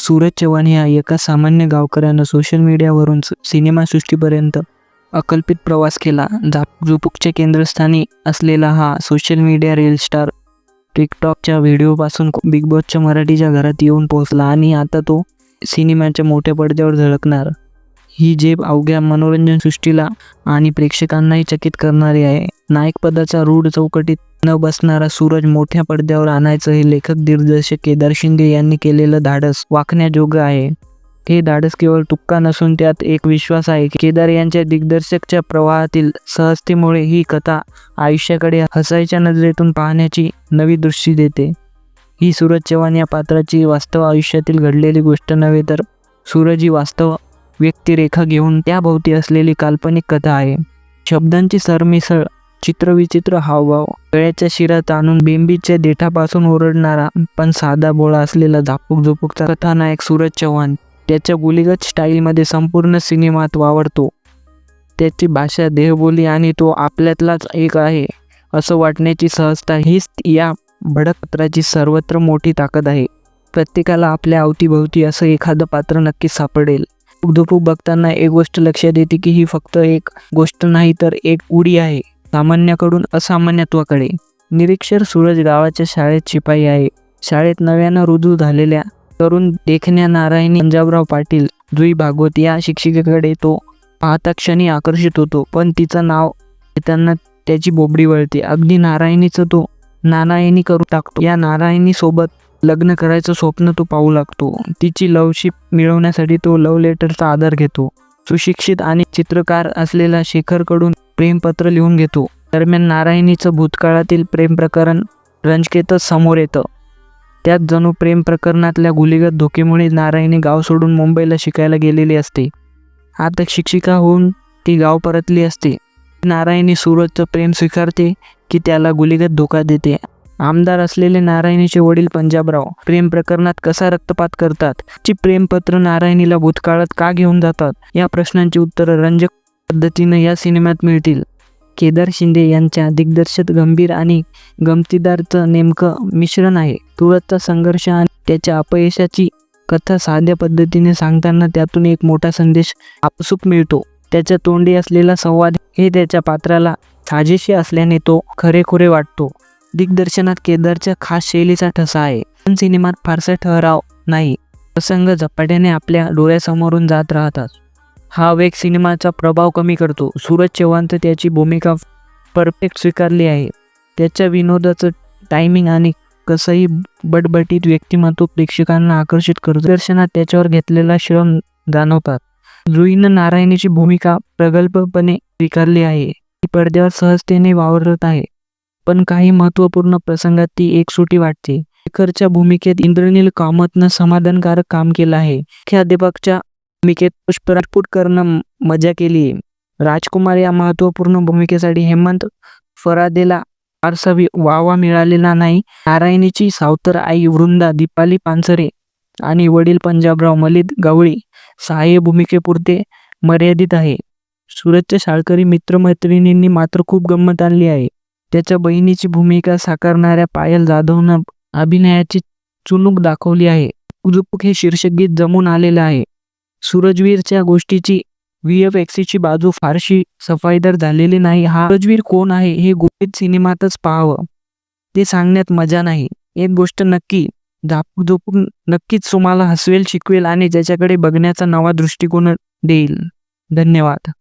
सूरज चव्हाण या एका सामान्य गावकऱ्यानं सोशल मीडियावरून सिनेमासृष्टीपर्यंत अकल्पित प्रवास केला. झापझुपूकच्या केंद्रस्थानी असलेला हा सोशल मीडिया रील स्टार टिकटॉकच्या व्हिडिओपासून बिग बॉसच्या मराठीच्या घरात येऊन पोहोचला आणि आता तो सिनेमाच्या मोठ्या पडद्यावर झळकणार. ही झेप अवघ्या मनोरंजन सृष्टीला आणि प्रेक्षकांनाही चकित करणारी आहे. नायकपदाच्या रूढ चौकटीत न बसणारा सूरज मोठ्या पडद्यावर आणायचं हे लेखक दिग्दर्शक केदार शिंदे यांनी केलेलं धाडस वाखण्याजोगं आहे. हे धाडस केवळ तुक्का नसून त्यात एक विश्वास आहे की केदार यांच्या दिग्दर्शकच्या प्रवाहातील सहजतेमुळे ही कथा आयुष्याकडे हसायच्या नजरेतून पाहण्याची नवी दृष्टी देते. ही सूरज चव्हाण या पात्राची वास्तव आयुष्यातील घडलेली गोष्ट नव्हे तर सूरज ही वास्तव व्यक्तिरेखा घेऊन त्याभोवती असलेली काल्पनिक कथा आहे. शब्दांची सरमिसळ, चित्रविचित्र हावभाव, गळ्याच्या शिरात आणून बेंबीच्या देठापासून ओरडणारा पण साधा बोळा असलेला झापझुपूकचा कथानायक सूरज चव्हाण त्याच्या गुलीगत स्टाईलमध्ये संपूर्ण सिनेमात वावरतो. त्याची भाषा, देहबोली आणि तो आपल्यातलाच एक आहे असं वाटण्याची सहजता हीच या भडक पात्राची सर्वत्र मोठी ताकद आहे. प्रत्येकाला आपल्या अवतीभोवती असं एखादं पात्र नक्कीच सापडेल. झापझुपूक बघताना एक गोष्ट लक्षात येते की ही फक्त एक गोष्ट नाही तर एक उडी आहे सामान्याकडून असामान्यत्वाकडे. निरीक्षर सूरज गावाच्या शाळेत शिपाई आहे. शाळेत नव्यानं रुजू झालेल्या तरुण देखण्या नारायणी पंजाबराव पाटील जुई भागवत या शिक्षिकेकडे तो पाहता क्षणी आकर्षित होतो. पण तिचं नाव घेताना त्याची बोबडी वळते. अगदी नारायणीचं तो नानायणी करू टाकतो. या नारायणी सोबत लग्न करायचं स्वप्न तो पाहू लागतो. तिची लवशिप मिळवण्यासाठी तो लव्ह लेटरचा आधार घेतो. सुशिक्षित आणि चित्रकार असलेला शेखरकडून प्रेमपत्र लिहून घेतो. दरम्यान नारायणीचं भूतकाळातील प्रेम प्रकरण रंजकेतच समोर येतं. त्यात जणू प्रेम प्रकरणातल्या गुलीगत धोकेमुळे नारायणी गाव सोडून मुंबईला शिकायला गेलेली असते. आता शिक्षिका होऊन ती गाव परतली असते. नारायणी सूरजचं प्रेम स्वीकारते की त्याला गुलीगत धोका देते. आमदार असलेले नारायणीचे वडील पंजाबराव प्रेम प्रकरणात कसा रक्तपात करतात, ची प्रेमपत्र नारायणीला भूतकाळात का घेऊन जातात, या प्रश्नांची उत्तरं रंजक पद्धतीनं या सिनेमात मिळतील. केदार शिंदे यांच्या दिग्दर्शक गंभीर आणि गमतीदारचं नेमकं मिश्रण आहे. सूरजचा संघर्ष आणि त्याच्या अपयशाची कथा साध्या पद्धतीने सांगताना त्यातून एक मोठा संदेश आपसूक मिळतो. त्याच्या तोंडी असलेला संवाद हे त्याच्या पात्राला साजेशी असल्याने तो खरेखुरे वाटतो. दिग्दर्शनात केदारच्या खास शैलीचा ठसा आहे. पण सिनेमात फारसा ठहराव नाही. प्रसंग झपाट्याने आपल्या डोळ्यासमोरून जात राहतात. हा वेग सिनेमाचा प्रभाव कमी करतो. सूरज चव्हाणचं त्याची भूमिका परफेक्ट स्वीकारली आहे. त्याच्या विनोदाचं टायमिंग आणि कसंही बटबटीत व्यक्तिमत्व प्रेक्षकांना आकर्षित करतो. दिग्दर्शनात त्याच्यावर घेतलेला श्रम जाणवतात. जुईनं नारायणीची भूमिका प्रगल्भपणे स्वीकारली आहे. ती पडद्यावर सहजतेने वावरत आहे. पण काही महत्त्वपूर्ण प्रसंगात ती एकसुटी वाटते. शेखरच्या भूमिकेत इंद्रनील कामतनं समाधानकारक काम केलं आहे. मुख्याध्यापकच्या भूमिकेत पुष्प राजपूत करणं मजा केली आहे. राजकुमार या महत्त्वपूर्ण भूमिकेसाठी हेमंत फरादेला फारसा वावा मिळालेला नाही. नारायणीची सावतर आई वृंदा दीपाली पानसरे आणि वडील पंजाबराव मलिद गवळी सहाय्य भूमिकेपुरते मर्यादित आहे. सूरजच्या शाळकरी मित्रमैत्रिणींनी मात्र खूप गंमत आणली आहे. त्याच्या बहिणीची भूमिका साकारणाऱ्या पायल जाधवनं अभिनयाची चुणूक दाखवली आहे. झापझुपूक हे शीर्षकगीत जमून आलेलं आहे. सूरजवीरच्या गोष्टीची VFXची बाजू फारशी सफाईदार झालेली नाही. हा सूरजवीर कोण आहे हे गुपित सिनेमातच पाहावं. ते सांगण्यात मजा नाही. एक गोष्ट नक्की, झापझुपूक नक्कीच तुम्हाला हसवेल, शिकवेल आणि ज्याच्याकडे बघण्याचा नवा दृष्टिकोन देईल. धन्यवाद.